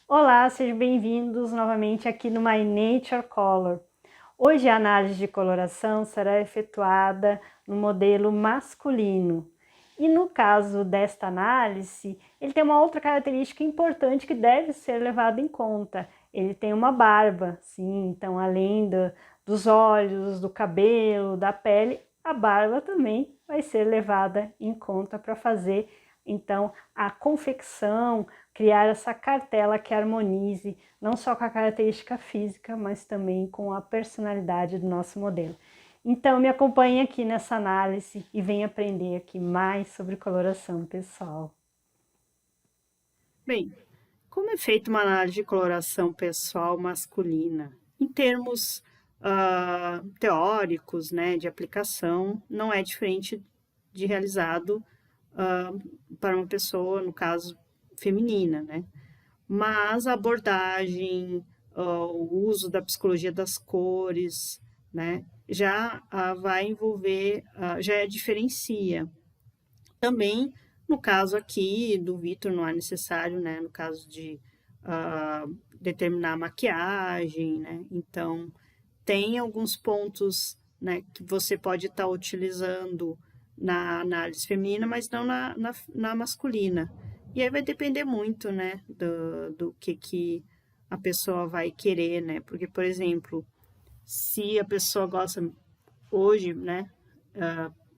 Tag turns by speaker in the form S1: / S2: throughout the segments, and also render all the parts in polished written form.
S1: Olá, sejam bem-vindos novamente aqui no My Nature Color. Hoje a análise de coloração será efetuada no modelo masculino. E no caso desta análise, ele tem uma outra característica importante que deve ser levada em conta. Ele tem uma barba, sim, então além dos olhos, do cabelo, da pele, a barba também vai ser levada em conta para fazer então a confecção, criar essa cartela que harmonize não só com a característica física, mas também com a personalidade do nosso modelo. Então me acompanhe aqui nessa análise e venha aprender aqui mais sobre coloração pessoal.
S2: Bem, como é feita uma análise de coloração pessoal masculina? Em termos teóricos, né, de aplicação, não é diferente de realizado ah, para uma pessoa, no caso, feminina, né? Mas a abordagem, o uso da psicologia das cores, né, já vai envolver, já diferencia. Também, no caso aqui do Vitor, não é necessário, né? No caso de ah, determinar a maquiagem, né? Então, tem alguns pontos, né, que você pode estar utilizando na análise feminina, mas não na masculina. E aí vai depender muito, né, do que a pessoa vai querer, né? Porque, por exemplo, se a pessoa gosta hoje, né,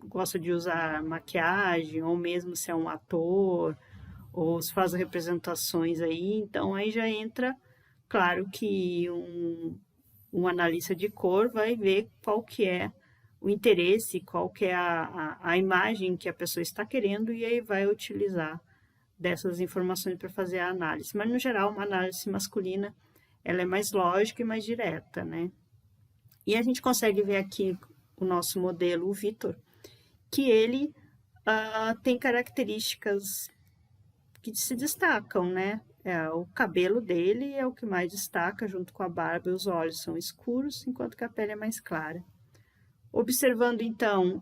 S2: gosta de usar maquiagem, ou mesmo se é um ator, ou se faz representações aí, então aí já entra, claro que um analista de cor vai ver qual que é o interesse, qual que é a imagem que a pessoa está querendo, e aí vai utilizar dessas informações para fazer a análise. Mas, no geral, uma análise masculina, ela é mais lógica e mais direta, né? E a gente consegue ver aqui o nosso modelo, o Vitor, que ele tem características que se destacam, né? O cabelo dele é o que mais destaca, junto com a barba, e os olhos são escuros, enquanto que a pele é mais clara. Observando então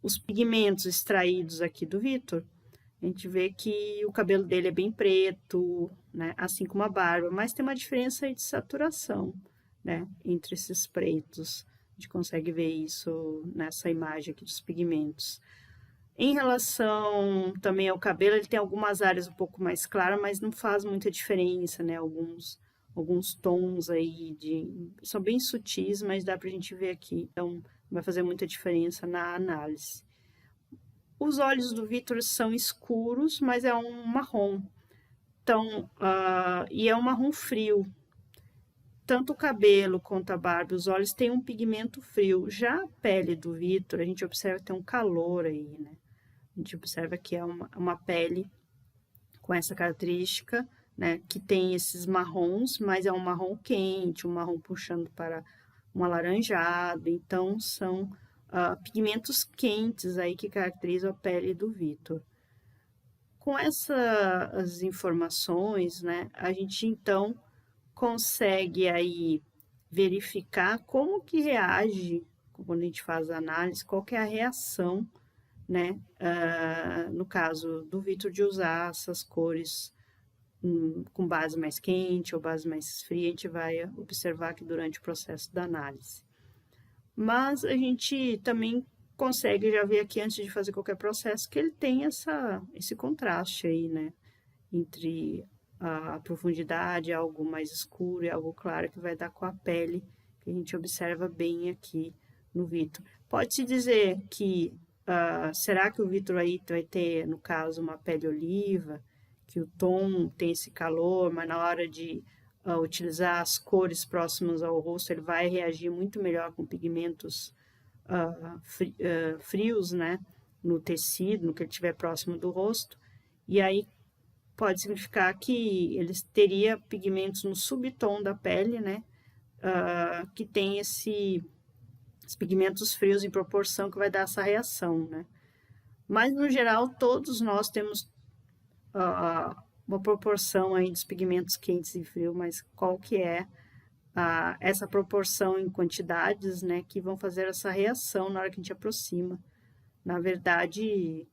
S2: os pigmentos extraídos aqui do Vitor, a gente vê que o cabelo dele é bem preto, né? Assim como a barba, mas tem uma diferença aí de saturação, né? Entre esses pretos. A gente consegue ver isso nessa imagem aqui dos pigmentos. Em relação também ao cabelo, ele tem algumas áreas um pouco mais claras, mas não faz muita diferença, né? Alguns tons aí são bem sutis, mas dá pra gente ver aqui. Então, não vai fazer muita diferença na análise. Os olhos do Victor são escuros, mas é um marrom. Então, e é um marrom frio. Tanto o cabelo quanto a barba, os olhos têm um pigmento frio. Já a pele do Victor, a gente observa que tem um calor aí, né? A gente observa que é uma pele com essa característica, né, que tem esses marrons, mas é um marrom quente, um marrom puxando para um alaranjado. Então, são pigmentos quentes aí que caracterizam a pele do Vitor. Com essas informações, né, a gente então consegue aí verificar como que reage quando a gente faz a análise, qual que é a reação, né? No caso do Vitor, de usar essas cores com base mais quente ou base mais fria, a gente vai observar que durante o processo da análise. Mas a gente também consegue já ver aqui, antes de fazer qualquer processo, que ele tem esse contraste aí, né? Entre a profundidade, algo mais escuro e algo claro, que vai dar com a pele, que a gente observa bem aqui no Vitor. Pode-se dizer que, será que o Vitor aí vai ter, no caso, uma pele oliva, que o tom tem esse calor, mas na hora de utilizar as cores próximas ao rosto, ele vai reagir muito melhor com pigmentos frios, né, no tecido, no que ele estiver próximo do rosto. E aí pode significar que eles teria pigmentos no subtom da pele, né, que tem esses pigmentos frios em proporção que vai dar essa reação, né. Mas, no geral, todos nós temos uma proporção aí dos pigmentos quentes e frios, mas qual que é essa proporção em quantidades, né, que vão fazer essa reação na hora que a gente aproxima. Na verdade,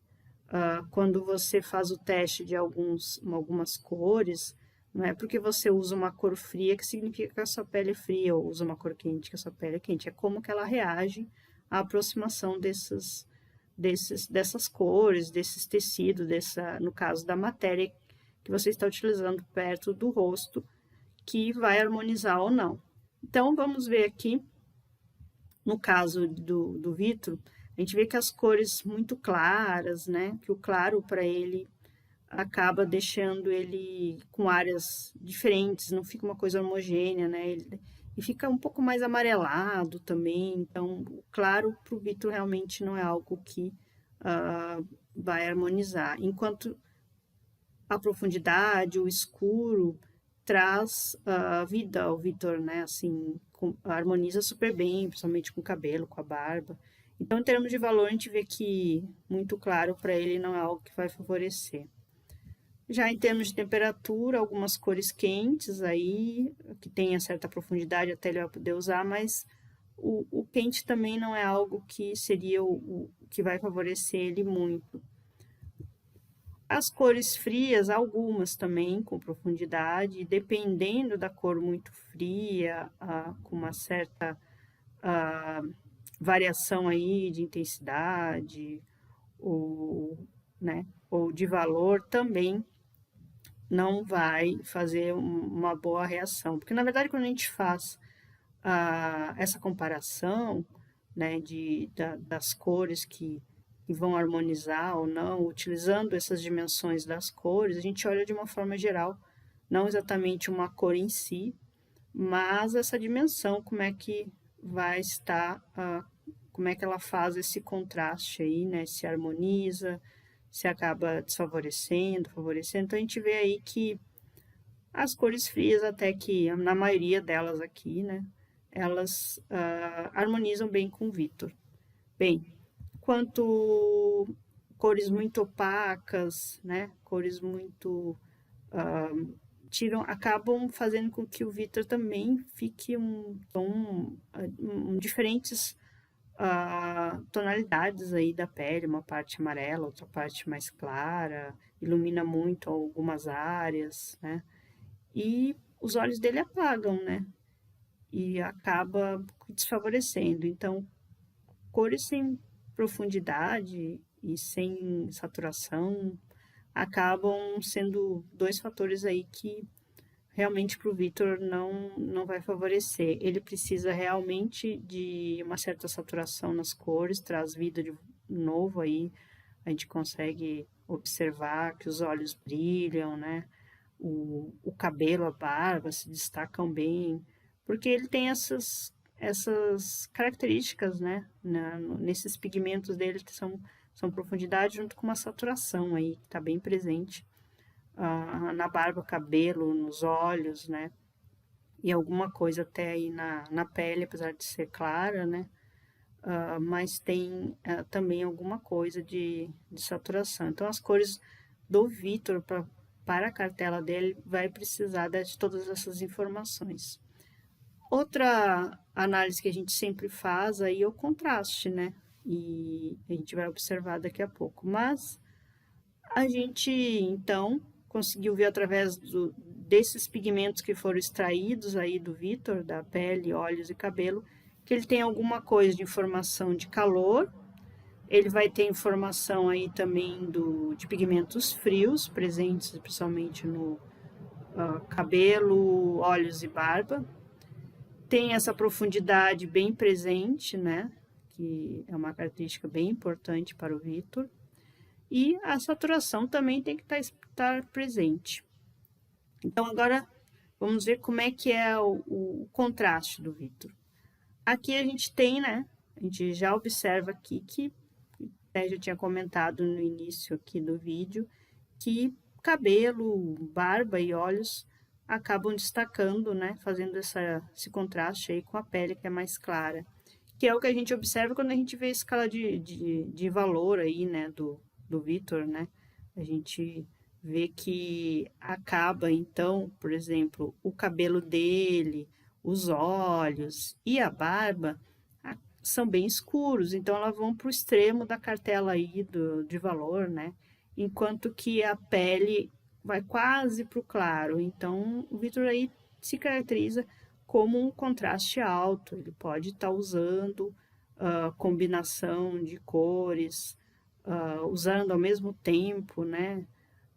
S2: quando você faz o teste de algumas cores, Não é porque você usa uma cor fria que significa que a sua pele é fria, ou usa uma cor quente que a sua pele é quente. É como que ela reage à aproximação dessas cores, desses tecidos, no caso da matéria que você está utilizando perto do rosto, que vai harmonizar ou não. Então, vamos ver aqui, no caso do Vitor, a gente vê que as cores muito claras, né? Que o claro para ele acaba deixando ele com áreas diferentes, não fica uma coisa homogênea, né? E fica um pouco mais amarelado também. Então, o claro para o Vitor realmente não é algo que vai harmonizar. Enquanto a profundidade, o escuro, traz vida ao Vitor, né? Assim, harmoniza super bem, principalmente com o cabelo, com a barba. Então, em termos de valor, a gente vê que muito claro para ele não é algo que vai favorecer. Já em termos de temperatura, algumas cores quentes aí, que tenha certa profundidade até ele vai poder usar, mas o quente também não é algo que seria o que vai favorecer ele muito. As cores frias, algumas também com profundidade, dependendo da cor muito fria, com uma certa variação aí de intensidade ou de valor, também não vai fazer uma boa reação. Porque, na verdade, quando a gente faz essa comparação, né, das cores que vão harmonizar ou não, utilizando essas dimensões das cores, a gente olha de uma forma geral, não exatamente uma cor em si, mas essa dimensão, como é que vai estar, como é que ela faz esse contraste aí, né, se harmoniza, se acaba desfavorecendo, favorecendo. Então, a gente vê aí que as cores frias, até que na maioria delas aqui, né, elas harmonizam bem com o Vitor. Bem, quanto cores muito opacas, né, cores muito acabam fazendo com que o Vitor também fique diferentes tonalidades aí da pele, uma parte amarela, outra parte mais clara, ilumina muito algumas áreas, né? E os olhos dele apagam, né? E acaba desfavorecendo. Então, cores sem profundidade e sem saturação acabam sendo dois fatores aí que realmente para o Vitor não vai favorecer. Ele precisa realmente de uma certa saturação nas cores, traz vida de novo aí, a gente consegue observar que os olhos brilham, né? O cabelo, a barba se destacam bem, porque ele tem essas características, né? Nesses pigmentos dele que são profundidade junto com uma saturação aí, que está bem presente na barba, cabelo, nos olhos, né? E alguma coisa até aí na pele, apesar de ser clara, né? Mas tem também alguma coisa de saturação. Então, as cores do Vitor para a cartela dele vai precisar de todas essas informações. Outra análise que a gente sempre faz aí é o contraste, né? E a gente vai observar daqui a pouco. Mas a gente, então, conseguiu ver através desses pigmentos que foram extraídos aí do Vitor, da pele, olhos e cabelo, que ele tem alguma coisa de informação de calor, ele vai ter informação aí também de pigmentos frios, presentes principalmente no cabelo, olhos e barba. Tem essa profundidade bem presente, né? Que é uma característica bem importante para o Vitor. E a saturação também tem que estar presente. Então, agora vamos ver como é que é o contraste do Vitor. Aqui a gente tem, né? A gente já observa aqui que, até já tinha comentado no início aqui do vídeo, que cabelo, barba e olhos acabam destacando, né? Fazendo esse contraste aí com a pele que é mais clara. Que é o que a gente observa quando a gente vê a escala de valor aí, né? Do Vitor, né? A gente vê que acaba, então, por exemplo, o cabelo dele, os olhos e a barba são bem escuros, então elas vão para o extremo da cartela aí de valor, né? Enquanto que a pele vai quase para o claro. Então, o Vitor aí se caracteriza como um contraste alto. Ele pode estar usando combinação de cores, usando ao mesmo tempo, né?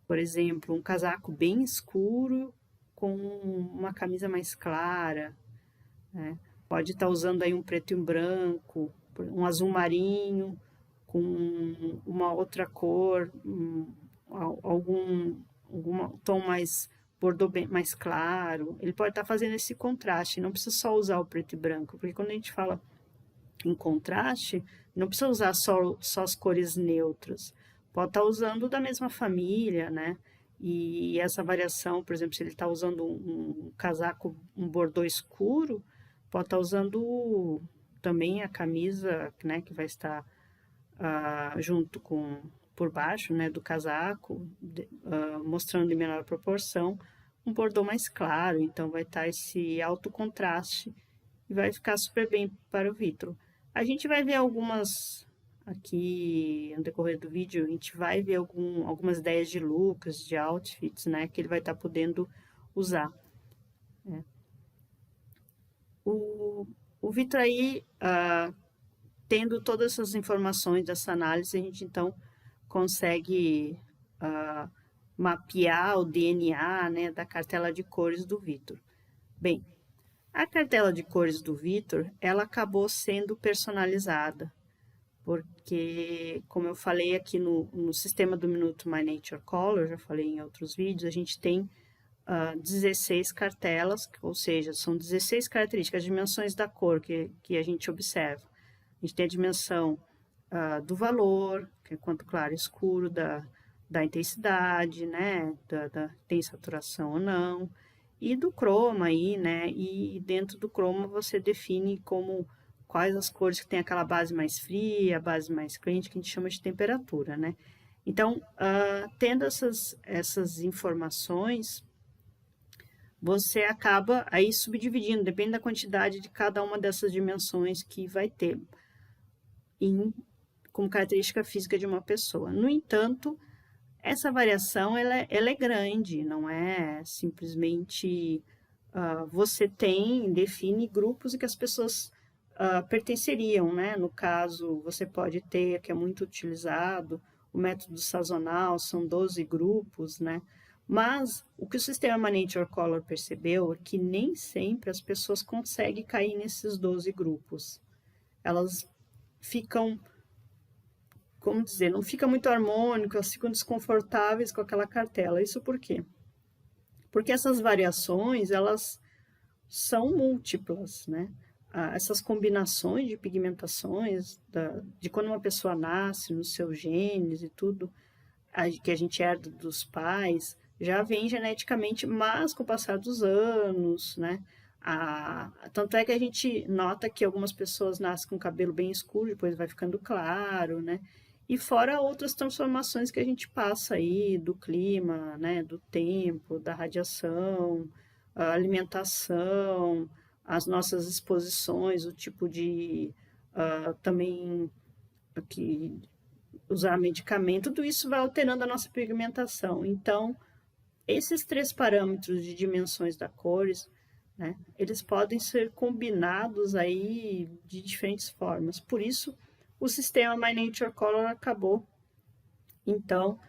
S2: Por exemplo, um casaco bem escuro com uma camisa mais clara, né? Pode estar usando aí um preto e um branco, um azul marinho com uma outra cor, algum tom mais bordô mais claro. Ele pode estar fazendo esse contraste, não precisa só usar o preto e branco, porque quando a gente fala em contraste, não precisa usar só as cores neutras. Pode estar usando da mesma família, né? E essa variação, por exemplo, se ele está usando um casaco, um bordô escuro, pode estar usando também a camisa, né, que vai estar junto com por baixo, né, do casaco, mostrando em menor proporção um bordô mais claro. Então vai estar esse alto contraste e vai ficar super bem para o vitro. A gente vai ver algumas aqui no decorrer do vídeo, a gente vai ver algumas ideias de looks, de outfits, né, que ele vai estar podendo usar. Né? O Vitor aí, tendo todas essas informações dessa análise, a gente então consegue mapear o DNA, né, da cartela de cores do Vitor. Bem, a cartela de cores do Vitor, ela acabou sendo personalizada, porque, como eu falei aqui no sistema do Minuto My Nature Color, já falei em outros vídeos, a gente tem 16 cartelas, ou seja, são 16 características, dimensões da cor que a gente observa. A gente tem a dimensão do valor, que é quanto claro e escuro, da intensidade, né, tem saturação ou não, e do croma aí, né, e dentro do croma você define como quais as cores que tem aquela base mais fria, a base mais quente, que a gente chama de temperatura, né. Então, tendo essas informações, você acaba aí subdividindo, depende da quantidade de cada uma dessas dimensões que vai ter como característica física de uma pessoa. No entanto, essa variação ela é grande, não é simplesmente você define grupos em que as pessoas pertenceriam, né? No caso, você pode ter, que é muito utilizado, o método sazonal, são 12 grupos, né? Mas o que o sistema Nature Color percebeu é que nem sempre as pessoas conseguem cair nesses 12 grupos. Elas ficam, como dizer, não fica muito harmônico, elas ficam desconfortáveis com aquela cartela. Isso por quê? Porque essas variações, elas são múltiplas, né? Essas combinações de pigmentações, de quando uma pessoa nasce, nos seus genes e tudo, que a gente herda dos pais, já vem geneticamente, mas com o passar dos anos, né? Tanto é que a gente nota que algumas pessoas nascem com cabelo bem escuro, depois vai ficando claro, né? E fora outras transformações que a gente passa aí do clima, né? Do tempo, da radiação, a alimentação, as nossas exposições, o tipo de também que usar medicamento, tudo isso vai alterando a nossa pigmentação. Então, esses três parâmetros de dimensões da cores, né, eles podem ser combinados aí de diferentes formas. Por isso, o sistema My Nature Color acabou, então,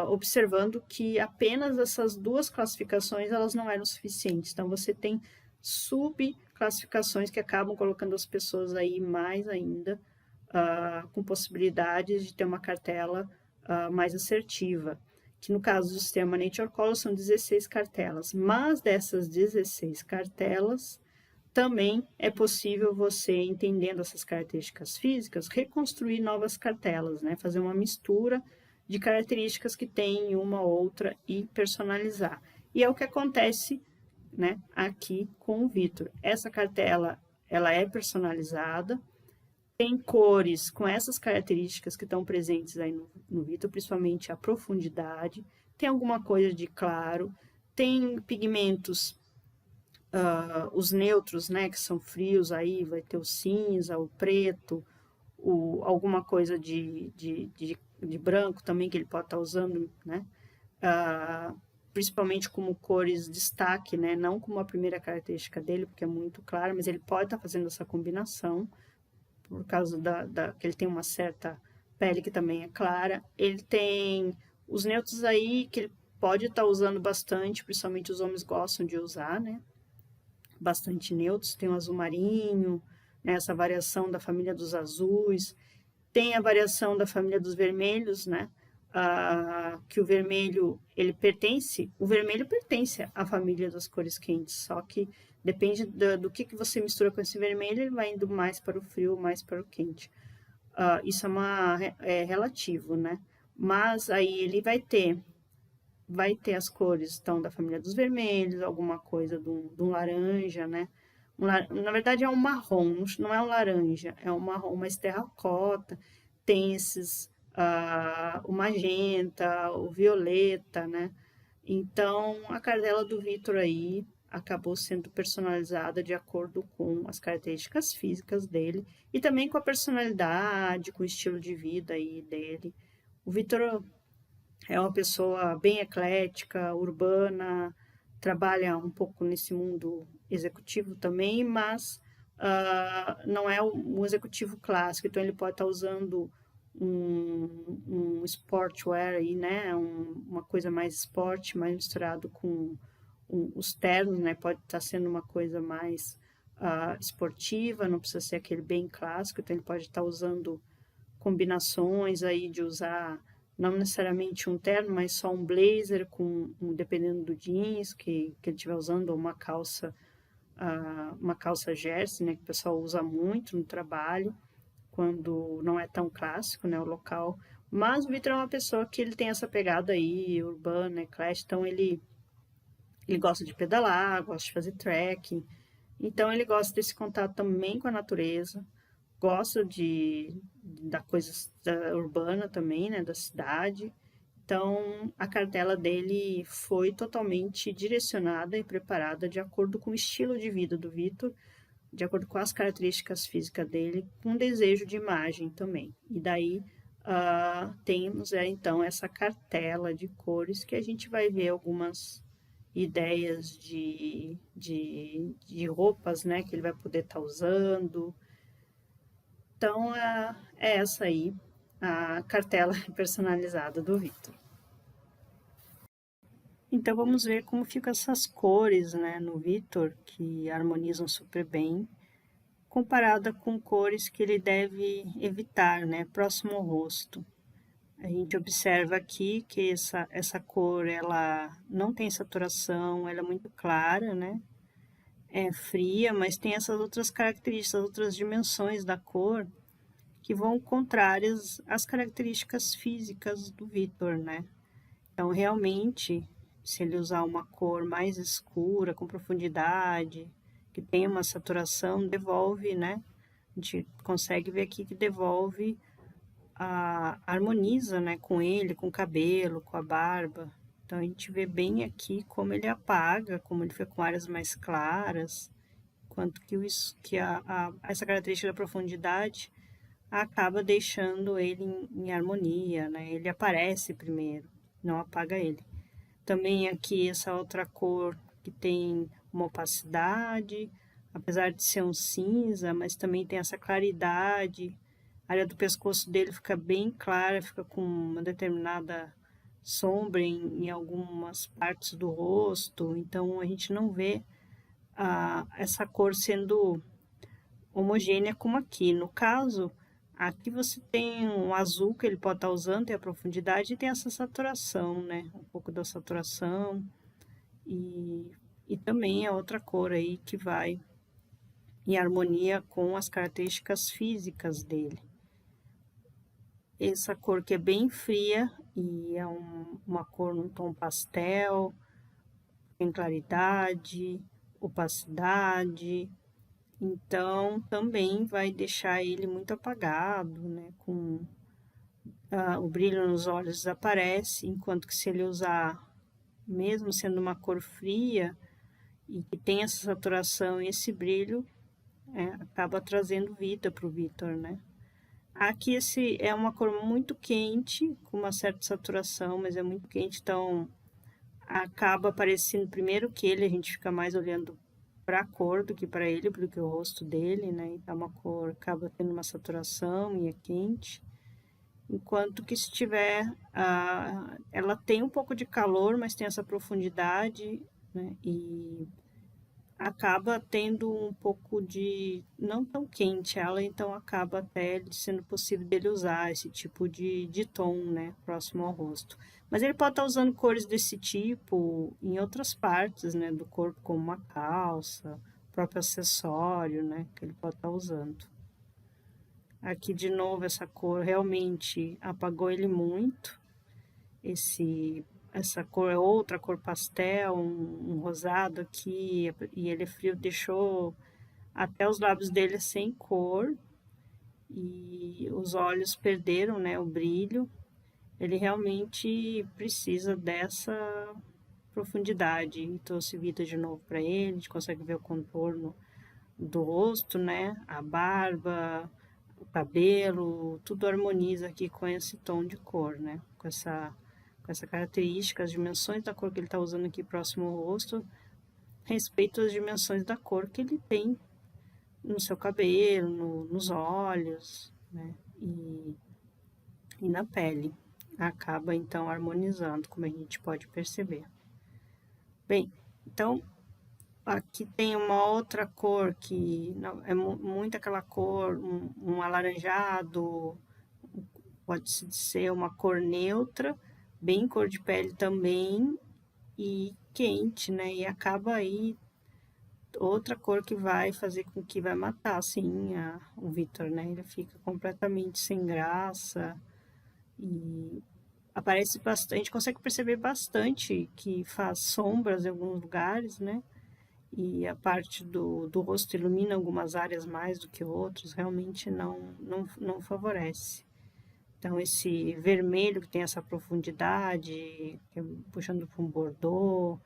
S2: observando que apenas essas duas classificações elas não eram suficientes. Então, você tem subclassificações que acabam colocando as pessoas aí mais ainda com possibilidades de ter uma cartela mais assertiva, que no caso do sistema Nature Color são 16 cartelas, mas dessas 16 cartelas, também é possível você, entendendo essas características físicas, reconstruir novas cartelas, né? Fazer uma mistura de características que tem uma ou outra e personalizar. E é o que acontece, né, aqui com o Vitor. Essa cartela, ela é personalizada, tem cores com essas características que estão presentes aí no Vitor, principalmente a profundidade, tem alguma coisa de claro, tem pigmentos, os neutros, né, que são frios aí, vai ter o cinza, o preto, alguma coisa de branco também que ele pode estar usando, né, principalmente como cores destaque, né? Não como a primeira característica dele, porque é muito claro, mas ele pode estar fazendo essa combinação, por causa que ele tem uma certa pele que também é clara. Ele tem os neutros aí que ele pode estar usando bastante, principalmente os homens gostam de usar, né? Bastante neutros. Tem o azul marinho, né? Essa variação da família dos azuis. Tem a variação da família dos vermelhos, né? Que o vermelho pertence à família das cores quentes, só que depende do que você mistura com esse vermelho, ele vai indo mais para o frio, mais para o quente. Isso é relativo, né? Mas aí ele vai ter as cores, então, da família dos vermelhos, alguma coisa de um laranja, né? Na verdade é um marrom, não é um laranja, é um marrom, mais terracota, tem o magenta, o violeta, né? Então, a cartela do Vitor aí acabou sendo personalizada de acordo com as características físicas dele e também com a personalidade, com o estilo de vida aí dele. O Vitor é uma pessoa bem eclética, urbana, trabalha um pouco nesse mundo executivo também, mas não é um executivo clássico, então ele pode estar usando um sportwear aí, né? Uma coisa mais esporte, mais misturado com os ternos, né? Pode estar sendo uma coisa mais esportiva, não precisa ser aquele bem clássico, então ele pode estar usando combinações aí de usar não necessariamente um terno, mas só um blazer dependendo do jeans que ele estiver usando, ou uma calça jersey, né, que o pessoal usa muito no trabalho, quando não é tão clássico, né, o local. Mas o Vitor é uma pessoa que ele tem essa pegada aí, urbana, eclética, então ele gosta de pedalar, gosta de fazer trekking, então ele gosta desse contato também com a natureza, gosta da coisa urbana também, né, da cidade. Então, a cartela dele foi totalmente direcionada e preparada de acordo com o estilo de vida do Vitor, de acordo com as características físicas dele, com desejo de imagem também. E daí temos então essa cartela de cores que a gente vai ver algumas ideias de roupas, né, que ele vai poder estar usando. Então, é essa aí a cartela personalizada do Vitor. Então, vamos ver como ficam essas cores, né, no Vitor, que harmonizam super bem, comparada com cores que ele deve evitar, né, próximo ao rosto. A gente observa aqui que essa cor, ela não tem saturação, ela é muito clara, né, é fria, mas tem essas outras características, outras dimensões da cor, que vão contrárias às características físicas do Vitor, né? Então, realmente, se ele usar uma cor mais escura, com profundidade, que tem uma saturação, devolve, né? A gente consegue ver aqui que devolve, harmoniza, né? Com ele, com o cabelo, com a barba. Então, a gente vê bem aqui como ele apaga, como ele fica com áreas mais claras, quanto que essa característica da profundidade acaba deixando ele em harmonia, né? Ele aparece primeiro, não apaga ele. Também aqui essa outra cor que tem uma opacidade, apesar de ser um cinza, mas também tem essa claridade. A área do pescoço dele fica bem clara, fica com uma determinada sombra em algumas partes do rosto, então a gente não vê essa cor sendo homogênea como aqui. No caso, aqui você tem um azul que ele pode estar usando, tem a profundidade e tem essa saturação, né? Um pouco da saturação e também a outra cor aí que vai em harmonia com as características físicas dele. Essa cor que é bem fria e é uma cor num tom pastel, tem claridade, opacidade, então também vai deixar ele muito apagado, né? Com o brilho nos olhos desaparece, enquanto que se ele usar, mesmo sendo uma cor fria e que tem essa saturação e esse brilho, acaba trazendo vida para o Vitor, né? Aqui esse é uma cor muito quente, com uma certa saturação, mas é muito quente, então acaba aparecendo primeiro que ele, a gente fica mais olhando para a cor do que para ele, porque o rosto dele, né? Então uma cor acaba tendo uma saturação e é quente. Enquanto que se tiver, ela tem um pouco de calor, mas tem essa profundidade, né? E acaba tendo um pouco de não tão quente ela, então acaba até sendo possível dele usar esse tipo de tom, né, próximo ao rosto. Mas ele pode estar usando cores desse tipo em outras partes, né, do corpo, como uma calça, próprio acessório, né, que ele pode estar usando. Aqui de novo essa cor realmente apagou ele muito. Essa cor é outra cor pastel, um rosado aqui, e ele é frio, deixou até os lábios dele sem cor e os olhos perderam, né, o brilho. Ele realmente precisa dessa profundidade. E trouxe vida de novo para ele, a gente consegue ver o contorno do rosto, né, a barba, o cabelo, tudo harmoniza aqui com esse tom de cor, né, com essa característica, as dimensões da cor que ele está usando aqui próximo ao rosto, respeito às dimensões da cor que ele tem no seu cabelo, nos olhos, né? E na pele. Acaba então harmonizando, como a gente pode perceber. Bem, então aqui tem uma outra cor que é muito aquela cor, um alaranjado, pode ser uma cor neutra, bem cor de pele também e quente, né? E acaba aí outra cor que vai fazer com que vai matar, assim, o Victor, né? Ele fica completamente sem graça e aparece bastante, a gente consegue perceber bastante que faz sombras em alguns lugares, né? E a parte do rosto ilumina algumas áreas mais do que outros, realmente não favorece. Então, esse vermelho que tem essa profundidade, puxando para um bordô,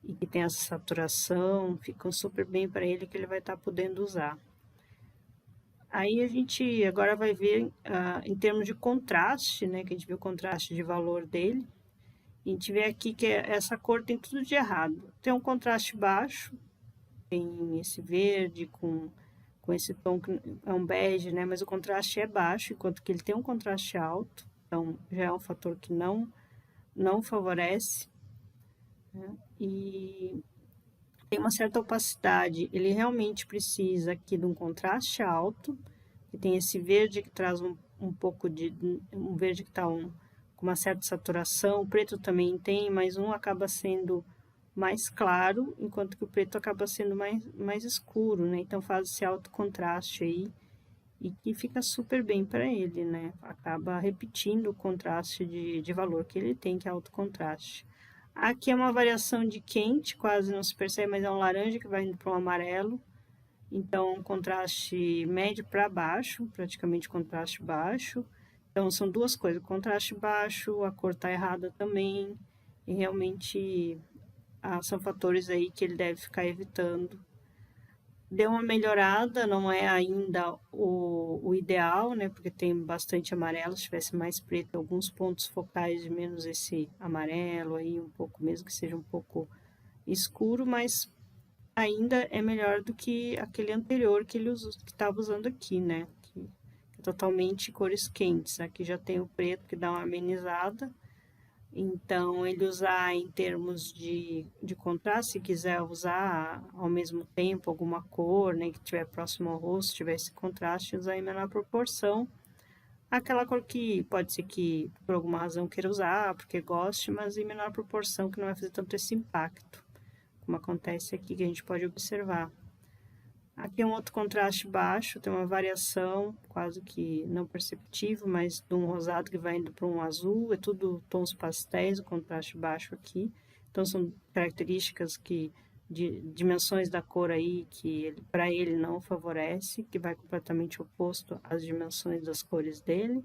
S2: e que tem essa saturação, ficam super bem para ele que ele vai estar podendo usar. Aí a gente agora vai ver em termos de contraste, né, que a gente viu o contraste de valor dele. A gente vê aqui que essa cor tem tudo de errado. Tem um contraste baixo, tem esse verde com esse tom que é um bege, né, mas o contraste é baixo, enquanto que ele tem um contraste alto. Então já é um fator que não favorece, né? E tem uma certa opacidade. Ele realmente precisa aqui de um contraste alto, que tem esse verde que traz um pouco de um verde que está com uma certa saturação. O preto também tem, mas um acaba sendo mais claro, enquanto que o preto acaba sendo mais escuro, né? Então faz esse alto contraste aí e que fica super bem para ele, né? Acaba repetindo o contraste de valor que ele tem, que é alto contraste. Aqui é uma variação de quente, quase não se percebe, mas é um laranja que vai indo para um amarelo. Então, um contraste médio para baixo, praticamente contraste baixo. Então, são duas coisas, contraste baixo, a cor tá errada também, e realmente são fatores aí que ele deve ficar evitando. Deu uma melhorada, não é ainda o ideal, né? Porque tem bastante amarelo, se tivesse mais preto, alguns pontos focais de menos esse amarelo aí, um pouco, mesmo que seja um pouco escuro, mas ainda é melhor do que aquele anterior que ele estava usando aqui, né? Que é totalmente cores quentes. Aqui já tem o preto que dá uma amenizada. Então, ele usar em termos de contraste, se quiser usar ao mesmo tempo alguma cor, né, que estiver próximo ao rosto, tiver esse contraste, usar em menor proporção. Aquela cor que pode ser que por alguma razão queira usar, porque goste, mas em menor proporção, que não vai fazer tanto esse impacto, como acontece aqui, que a gente pode observar. Aqui é um outro contraste baixo, tem uma variação quase que não perceptível, mas de um rosado que vai indo para um azul, é tudo tons pastéis, o contraste baixo aqui. Então são características de dimensões da cor aí que para ele não favorece, que vai completamente oposto às dimensões das cores dele.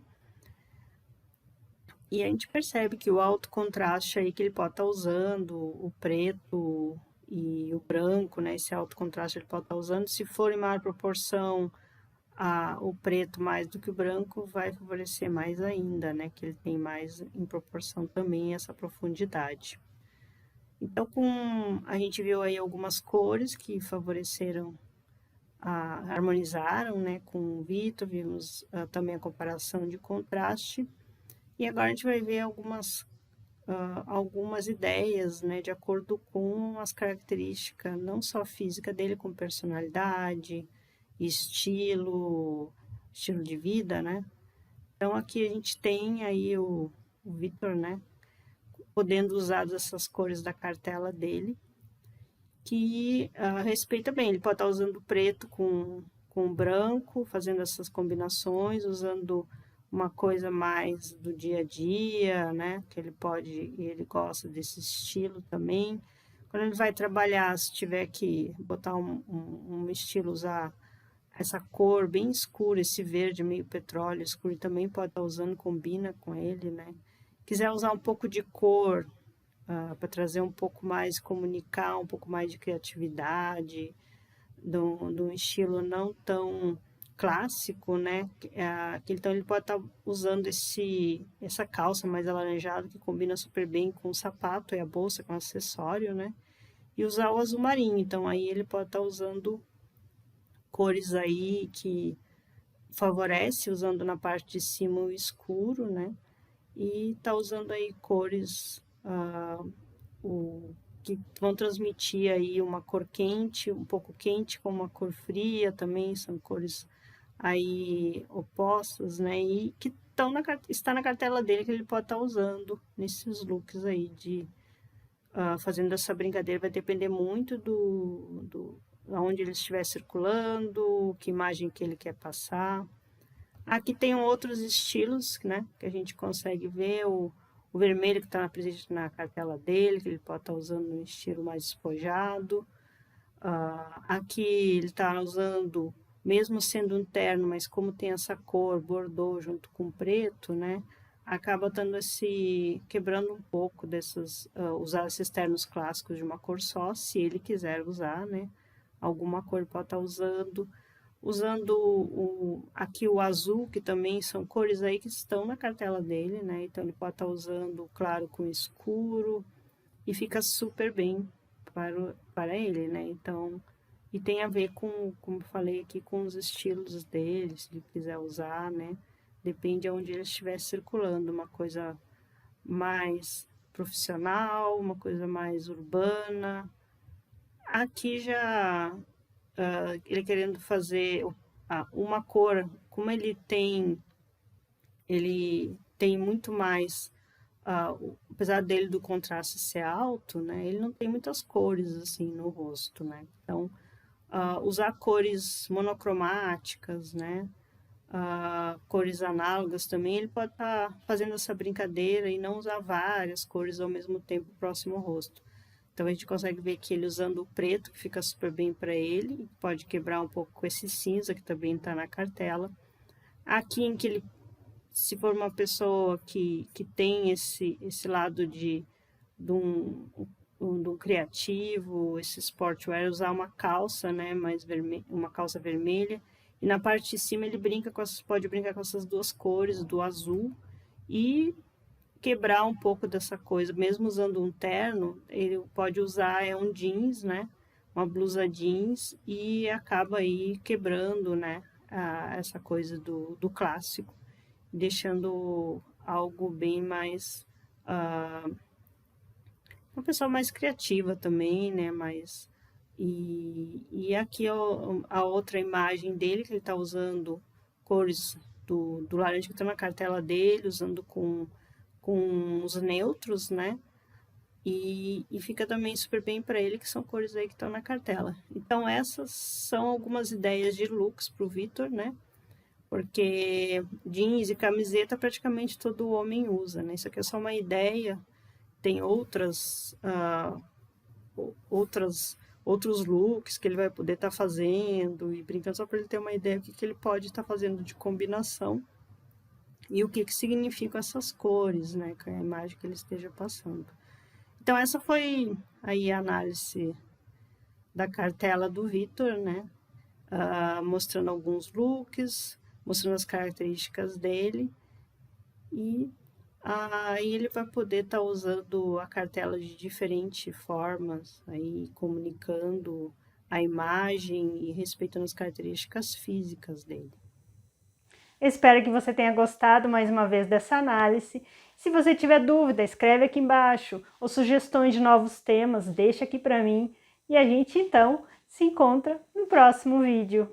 S2: E a gente percebe que o alto contraste aí que ele pode estar usando, o preto e o branco, né? Esse alto contraste ele pode estar usando. Se for em maior proporção, o preto mais do que o branco vai favorecer mais ainda, né? Que ele tem mais em proporção também essa profundidade. Então, a gente viu aí algumas cores que favoreceram, harmonizaram, né, com o Vitor, vimos também a comparação de contraste, e agora a gente vai ver algumas ideias, né, de acordo com as características, não só física dele, com personalidade, estilo de vida, né? Então aqui a gente tem aí o Vitor, né, podendo usar essas cores da cartela dele, que respeita bem. Ele pode estar usando preto com branco, fazendo essas combinações, usando uma coisa mais do dia a dia, né? Que ele gosta desse estilo também. Quando ele vai trabalhar, se tiver que botar um estilo, usar essa cor bem escura, esse verde meio petróleo escuro, também pode estar usando, combina com ele, né? Quiser usar um pouco de cor para trazer um pouco mais, comunicar um pouco mais de criatividade, de um estilo não tão clássico, né? Então ele pode estar usando essa calça mais alaranjada que combina super bem com o sapato e a bolsa, com o acessório, né? E usar o azul marinho. Então aí ele pode estar usando cores aí que favorece, usando na parte de cima o escuro, né? E tá usando aí cores que vão transmitir aí uma cor quente, um pouco quente com uma cor fria também, são cores aí opostas, né? E que está na cartela dele que ele pode estar usando nesses looks aí fazendo essa brincadeira. Vai depender muito do onde ele estiver circulando, que imagem que ele quer passar. Aqui tem outros estilos, né, que a gente consegue ver, o vermelho que está presente na cartela dele, que ele pode estar usando um estilo mais despojado. Aqui ele está usando, mesmo sendo um terno, mas como tem essa cor bordô junto com preto, né, acaba dando quebrando um pouco usar esses ternos clássicos de uma cor só, se ele quiser usar, né, alguma cor pode estar usando aqui o azul, que também são cores aí que estão na cartela dele, né? Então ele pode estar usando claro com escuro e fica super bem para ele, né? Então, e tem a ver com, como eu falei aqui, com os estilos dele, se ele quiser usar, né? Depende de onde ele estiver circulando, uma coisa mais profissional, uma coisa mais urbana. Aqui já ele querendo fazer uma cor, como ele tem muito mais, apesar dele do contraste ser alto, né, ele não tem muitas cores assim no rosto, né, então usar cores monocromáticas, né, cores análogas também, ele pode estar fazendo essa brincadeira e não usar várias cores ao mesmo tempo próximo ao rosto. Então a gente consegue ver que ele usando o preto, que fica super bem para ele, pode quebrar um pouco com esse cinza, que também está na cartela. Aqui em que ele, se for uma pessoa que tem esse lado de um criativo, esse sportwear, usar uma calça, né, uma calça vermelha, e na parte de cima ele pode brincar com essas duas cores, do azul, e quebrar um pouco dessa coisa, mesmo usando um terno, ele pode usar um jeans, né? Uma blusa jeans e acaba aí quebrando, né? Essa coisa do clássico, deixando algo bem mais uma pessoa mais criativa também, né? E aqui a outra imagem dele que ele está usando cores do laranja que está na cartela dele, usando com os neutros, né? E fica também super bem para ele, que são cores aí que estão na cartela. Então, essas são algumas ideias de looks para o Vitor, né? Porque jeans e camiseta praticamente todo homem usa, né? Isso aqui é só uma ideia. Tem outros looks que ele vai poder estar fazendo e brincando, só para ele ter uma ideia do que ele pode estar fazendo de combinação e o que significam essas cores, né, com a imagem que ele esteja passando. Então essa foi aí a análise da cartela do Vitor, né, mostrando alguns looks, mostrando as características dele, e aí ele vai poder estar usando a cartela de diferentes formas, aí comunicando a imagem e respeitando as características físicas dele.
S1: Espero que você tenha gostado mais uma vez dessa análise. Se você tiver dúvida, escreve aqui embaixo, ou sugestões de novos temas, deixa aqui para mim, e a gente então se encontra no próximo vídeo.